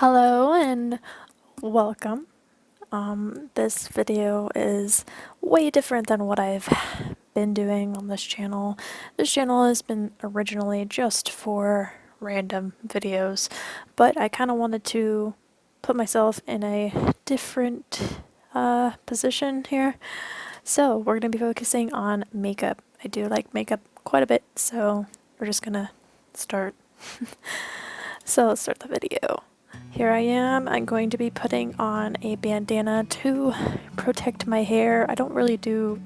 Hello and welcome. This video is way different than what I've been doing on this channel. This channel has been originally just for random videos, but I kind of wanted to put myself in a different position here. So we're going to be focusing on makeup. I do like makeup quite a bit, so we're just going to start. So let's start the video. Here I am. I'm going to be putting on a bandana to protect my hair. I don't really do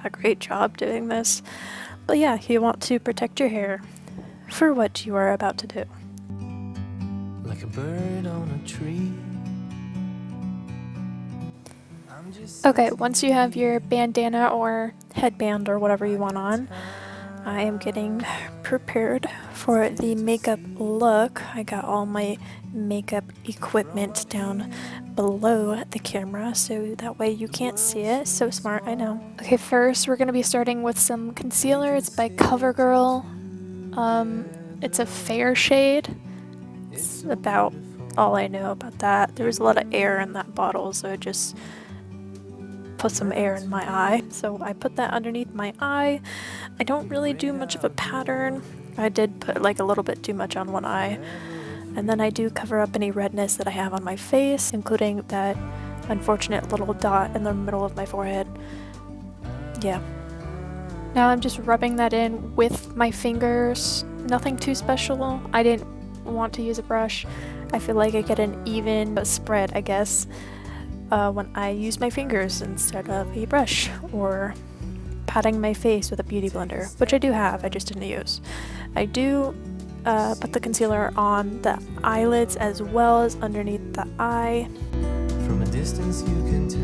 a great job doing this, but yeah, you want to protect your hair for what you are about to do. Like a bird on a tree. Okay, once you have your bandana or headband or whatever you want on, I am getting prepared for the makeup look. I got all my makeup equipment down below the camera so that way you can't see it. So smart, I know. Okay, first we're going to be starting with some concealer. It's by CoverGirl. It's a fair shade. It's about all I know about that. There was a lot of air in that bottle, so it just put some air in my eye. So I put that underneath my eye. I don't really do much of a pattern. I did put like a little bit too much on one eye. And then I do cover up any redness that I have on my face, including that unfortunate little dot in the middle of my forehead. Yeah. Now I'm just rubbing that in with my fingers. Nothing too special. I didn't want to use a brush. I feel like I get an even spread, I guess, when I use my fingers instead of a brush, or patting my face with a beauty blender, which I do have, I just didn't use. I do put the concealer on the eyelids as well as underneath the eye. From a distance you can tell.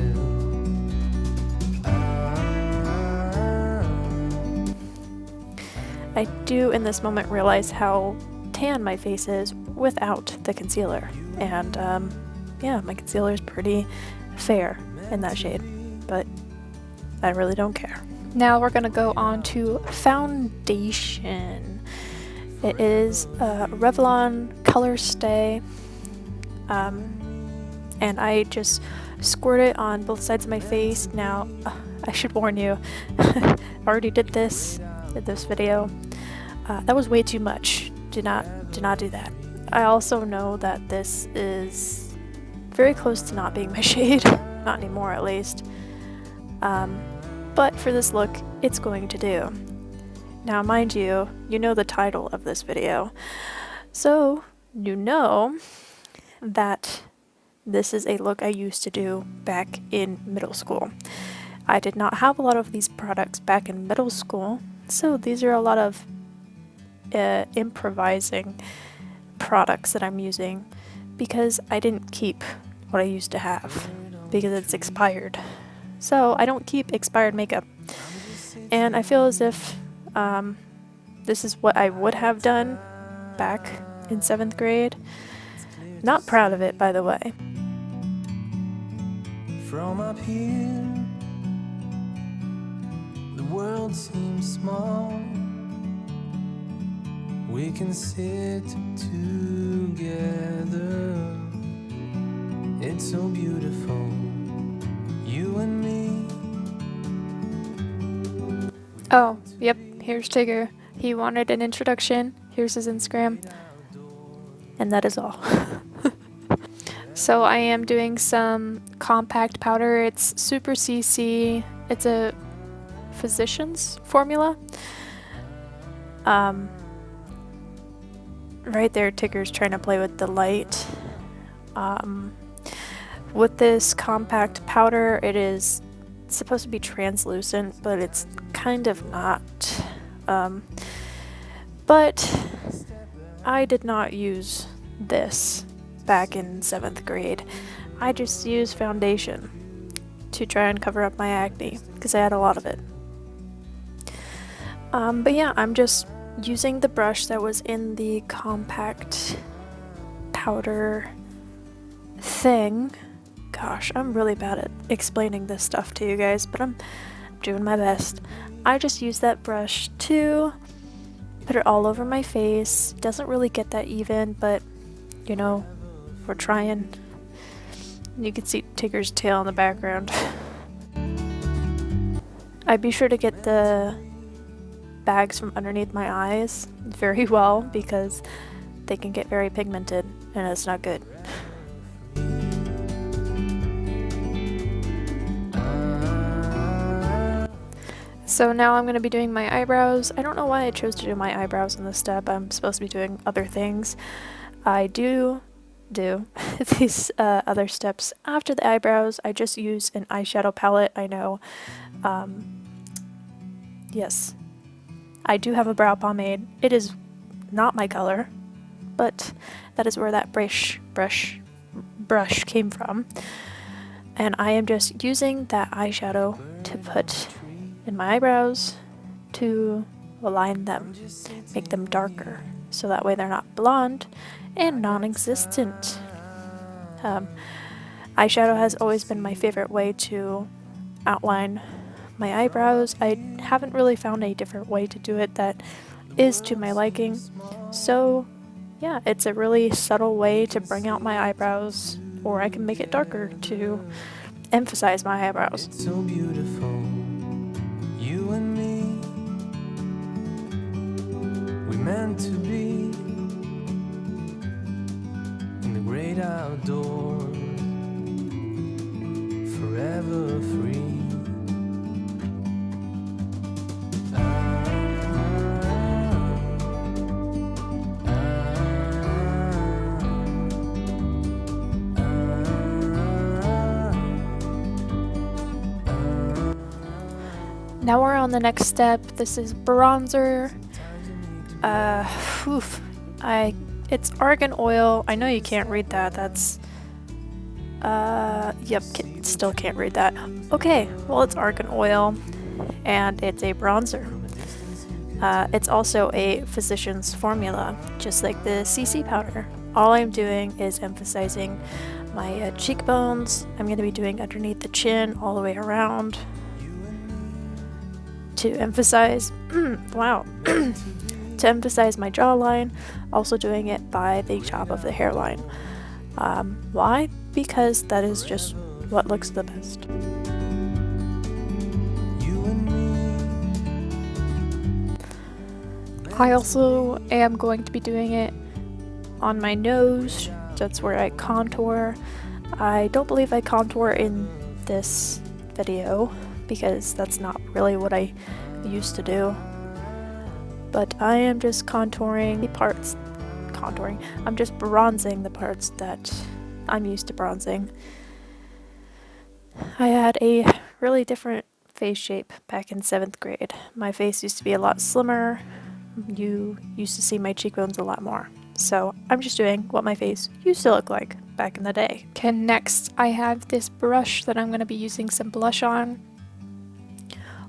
I do in this moment realize how tan my face is without the concealer, and yeah, my concealer is pretty fair in that shade, but I really don't care. Now we're gonna go on to foundation. It is Revlon Color Stay, and I just squirt it on both sides of my face. Now, I should warn you, I already did this video. That was way too much. Do not do that. I also know that this is very close to not being my shade, not anymore at least. But for this look, it's going to do. Now mind you, you know the title of this video, so you know that this is a look I used to do back in middle school. I did not have a lot of these products back in middle school, so these are a lot of improvising products that I'm using because I didn't keep what I used to have because it's expired. So I don't keep expired makeup, and I feel as if this is what I would have done back in 7th grade. Not proud of it, by the way. From up here, the world seems small. We can sit together. It's so beautiful, you and me. Oh, yep, here's Tigger. He wanted an introduction. Here's his Instagram. And that is all. So I am doing some compact powder. It's Super CC. It's a physician's formula. Right there, Tigger's trying to play with the light. With this compact powder, it is supposed to be translucent, but it's kind of not. But I did not use this back in 7th grade. I just used foundation to try and cover up my acne because I had a lot of it. But yeah, I'm just using the brush that was in the compact powder thing. Gosh, I'm really bad at explaining this stuff to you guys, but I'm doing my best. I just use that brush to put it all over my face. Doesn't really get that even, but you know, We're trying. You can see Tigger's tail in the background. I'd be sure to get the bags from underneath my eyes very well because they can get very pigmented and it's not good. So now I'm going to be doing my eyebrows. I don't know why I chose to do my eyebrows in this step. I'm supposed to be doing other things. I do these other steps after the eyebrows. I just use an eyeshadow palette. I know. Yes. I do have a brow pomade. It is not my color, but that is where that brush came from. And I am just using that eyeshadow to put in my eyebrows to align them, make them darker, so that way they're not blonde and non-existent. Eyeshadow has always been my favorite way to outline my eyebrows. I haven't really found a different way to do it that is to my liking. So yeah, it's a really subtle way to bring out my eyebrows, or I can make it darker to emphasize my eyebrows. It's so beautiful, you and me. We meant to be in the great outdoors, forever free. Now we're on the next step. This is bronzer. It's argan oil. I know you can't read that. That's yep, still can't read that. Okay, well, it's argan oil and it's a bronzer. It's also a physician's formula, just like the CC powder. All I'm doing is emphasizing my cheekbones. I'm going to be doing underneath the chin all the way around to emphasize wow to emphasize my jawline, also doing it by the top of the hairline. Why? Because that is just what looks the best. I also am going to be doing it on my nose. That's where I contour. I don't believe I contour in this video because that's not really what I used to do. But I am just contouring the parts. I'm just bronzing the parts that I'm used to bronzing. I had a really different face shape back in 7th grade. My face used to be a lot slimmer. You used to see my cheekbones a lot more. So I'm just doing what my face used to look like back in the day. Okay, next I have this brush that I'm going to be using some blush on.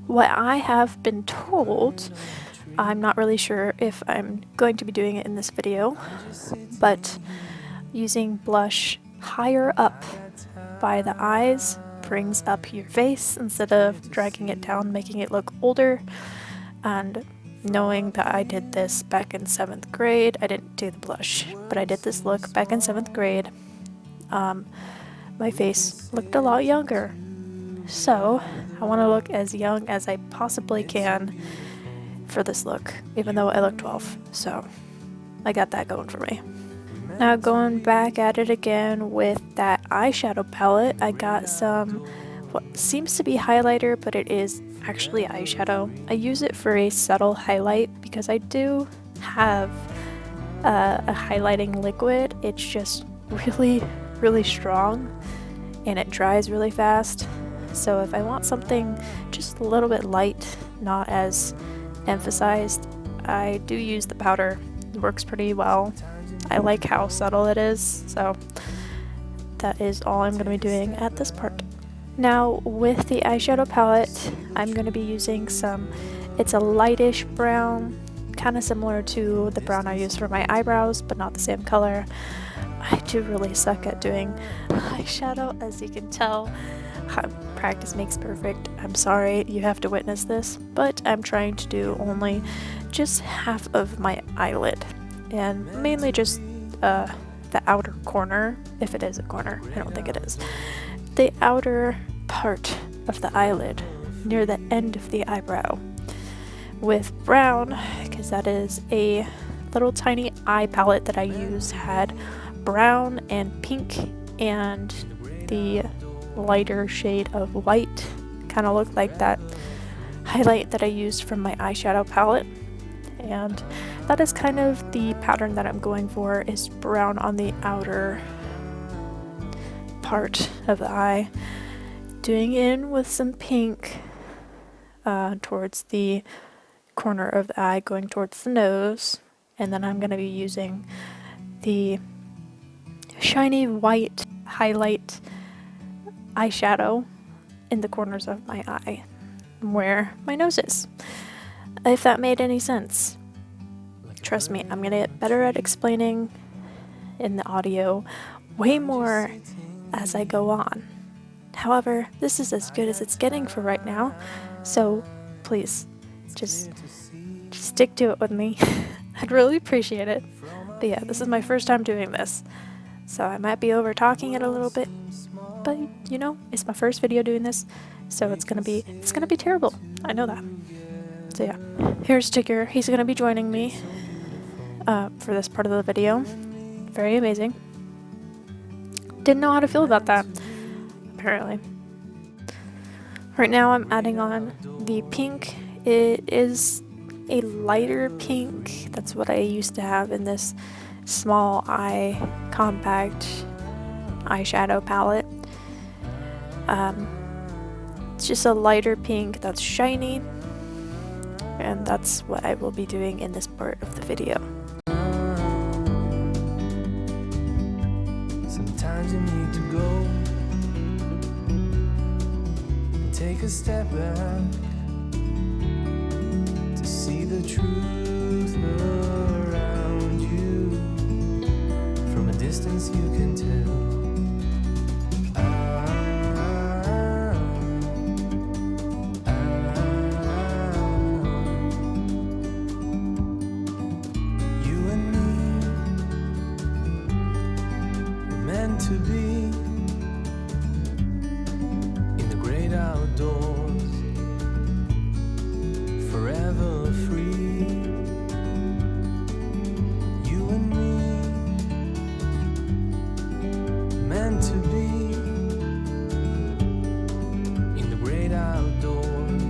What I have been told, I'm not really sure if I'm going to be doing it in this video, but using blush higher up by the eyes brings up your face instead of dragging it down, making it look older. And knowing that I did this back in 7th grade, I didn't do the blush, but I did this look back in 7th grade. My face looked a lot younger. So I want to look as young as I possibly can for this look, even though I look 12. So I got that going for me. Now going back at it again with that eyeshadow palette, I got some what seems to be highlighter, but it is actually eyeshadow. I use it for a subtle highlight because I do have a highlighting liquid. It's just really strong and it dries really fast. So if I want something just a little bit light, not as emphasized, I do use the powder. It works pretty well. I like how subtle it is, so that is all I'm going to be doing at this part. Now with the eyeshadow palette, I'm going to be using it's a lightish brown, kind of similar to the brown I use for my eyebrows, but not the same color. I do really suck at doing eyeshadow, as you can tell. Practice makes perfect. I'm sorry you have to witness this, but I'm trying to do only just half of my eyelid, and mainly just the outer corner, if it is a corner, I don't think it is, the outer part of the eyelid near the end of the eyebrow with brown, because that is a little tiny eye palette that I used, had brown and pink and the lighter shade of white, kind of looked like that highlight that I used from my eyeshadow palette. And that is kind of the pattern that I'm going for, is brown on the outer part of the eye, doing in with some pink towards the corner of the eye, going towards the nose, and then I'm going to be using the shiny white highlight eyeshadow in the corners of my eye where my nose is, if that made any sense. Trust me, I'm going to get better at explaining in the audio way more as I go on. However, this is as good as it's getting for right now, so please just stick to it with me. I'd really appreciate it. But yeah, this is my first time doing this, so I might be over talking it a little bit, but you know, it's my first video doing this, so it's gonna be terrible. I know that. So yeah, here's Tigger. He's gonna be joining me for this part of the video. Very amazing. Didn't know how to feel about that, apparently. Right now I'm adding on the pink. It is a lighter pink. That's what I used to have in this small eye compact eyeshadow palette. It's just a lighter pink that's shiny, and that's what I will be doing in this part of the video. Sometimes you need to go and take a step back to see the truth around you. From a distance you can tell. To be in the great outdoors, forever free. You and me, meant to be in the great outdoors.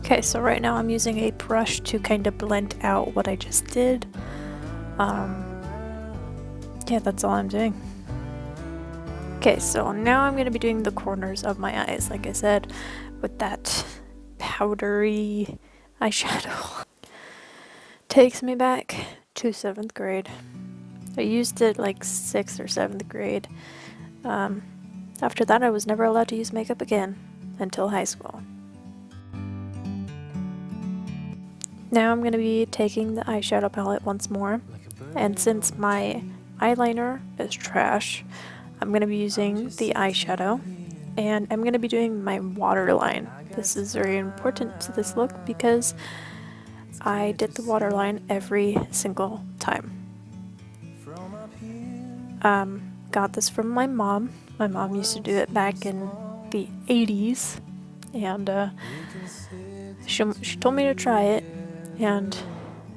Okay, so right now I'm using a brush to kind of blend out what I just did. Yeah, that's all I'm doing. Okay, so now I'm going to be doing the corners of my eyes, like I said, with that powdery eyeshadow. Takes me back to 7th grade. I used it like 6th or 7th grade. After that, I was never allowed to use makeup again until high school. Now I'm going to be taking the eyeshadow palette once more, and since my eyeliner is trash, I'm going to be using the eyeshadow, and I'm going to be doing my waterline. This is very important to this look because I did the waterline every single time. Got this from my mom. My mom used to do it back in the 80s, and she told me to try it, and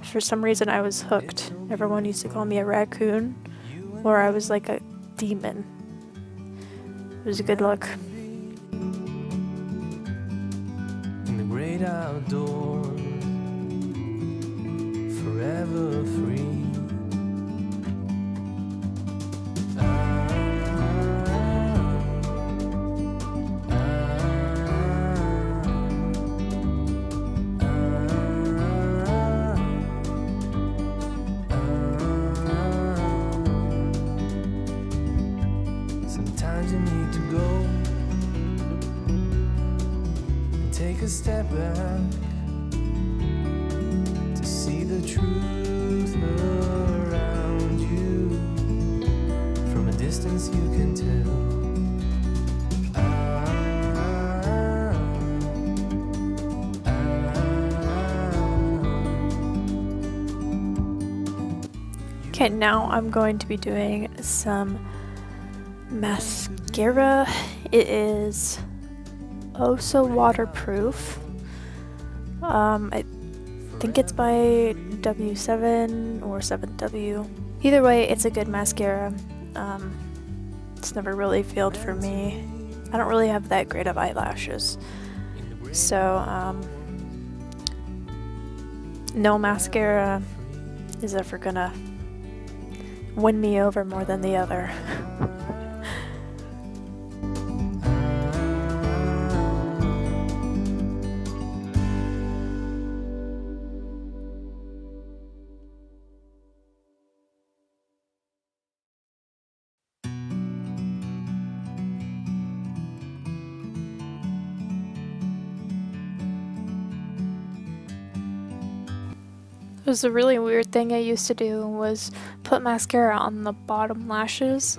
for some reason I was hooked. Everyone used to call me a raccoon, or I was like a demon. It was a good look. In the great outdoors, forever free. Sometimes you need to go and take a step back to see the truth around you. From a distance you can tell. Okay, now I'm going to be doing some mascara. It is oh so waterproof. I think it's by W7 or 7W. Either way, it's a good mascara. It's never really failed for me. I don't really have that great of eyelashes, so no mascara is ever gonna win me over more than the other. It was a really weird thing I used to do was put mascara on the bottom lashes,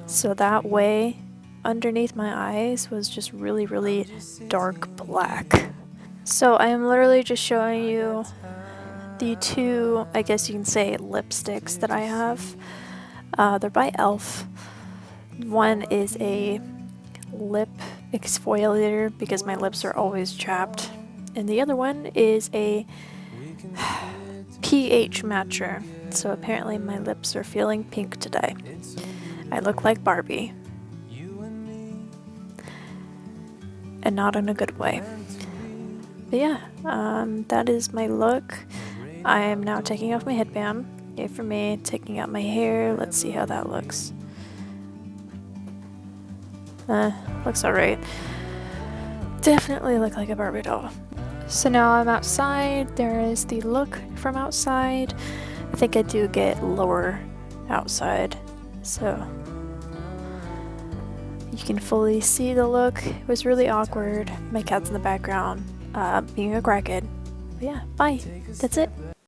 so that way underneath my eyes was just really dark black. So I am literally just showing you the two, I guess you can say, lipsticks that I have. They're by e.l.f. One is a lip exfoliator because my lips are always chapped, and the other one is a pH matcher, so apparently my lips are feeling pink today. I look like Barbie, and not in a good way. But yeah, that is my look. I am now taking off my headband. Yay for me. Taking out my hair. Let's see how that looks. Looks alright. Definitely look like a Barbie doll. So now I'm outside. There is the look from outside. I think I do get lower outside, so you can fully see the look. It was really awkward. My cat's in the background, being a crackhead. But yeah, bye. That's it.